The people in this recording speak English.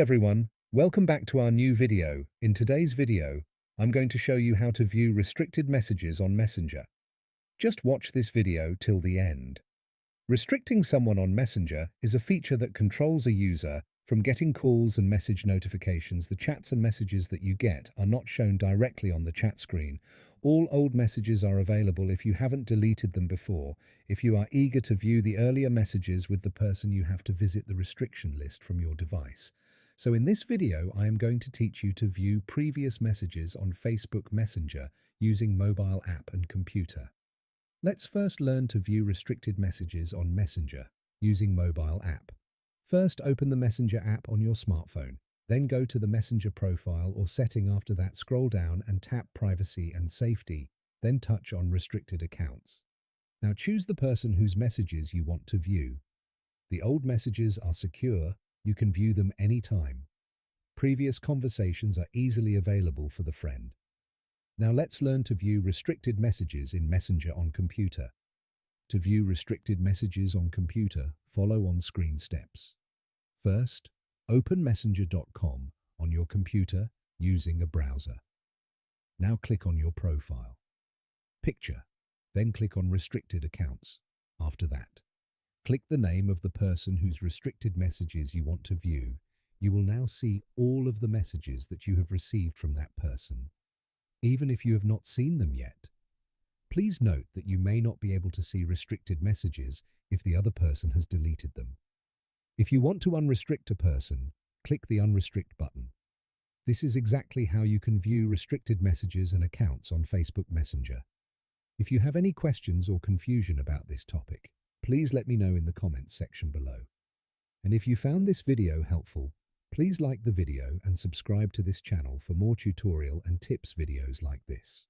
Everyone, welcome back to our new video. In today's video, I'm going to show you how to view restricted messages on Messenger. Just watch this video till the end. Restricting someone on Messenger is a feature that controls a user from getting calls and message notifications. The chats and messages that you get are not shown directly on the chat screen. All old messages are available if you haven't deleted them before. If you are eager to view the earlier messages with the person, you have to visit the restriction list from your device. So in this video, I am going to teach you to view previous messages on Facebook Messenger using mobile app and computer. Let's first learn to view restricted messages on Messenger using mobile app. First, open the Messenger app on your smartphone. Then go to the Messenger profile or setting. After that, scroll down and tap Privacy and Safety. Then touch on Restricted Accounts. Now choose the person whose messages you want to view. The old messages are secure. You can view them anytime. Previous conversations are easily available for the friend. Now let's learn to view restricted messages in Messenger on computer. To view restricted messages on computer, follow on-screen steps. First, open messenger.com on your computer using a browser. Now click on your profile. Picture, then click on Restricted Accounts. After that, click the name of the person whose restricted messages you want to view. You will now see all of the messages that you have received from that person, even if you have not seen them yet. Please note that you may not be able to see restricted messages if the other person has deleted them. If you want to unrestrict a person, click the Unrestrict button. This is exactly how you can view restricted messages and accounts on Facebook Messenger. If you have any questions or confusion about this topic, please let me know in the comments section below. And if you found this video helpful, please like the video and subscribe to this channel for more tutorial and tips videos like this.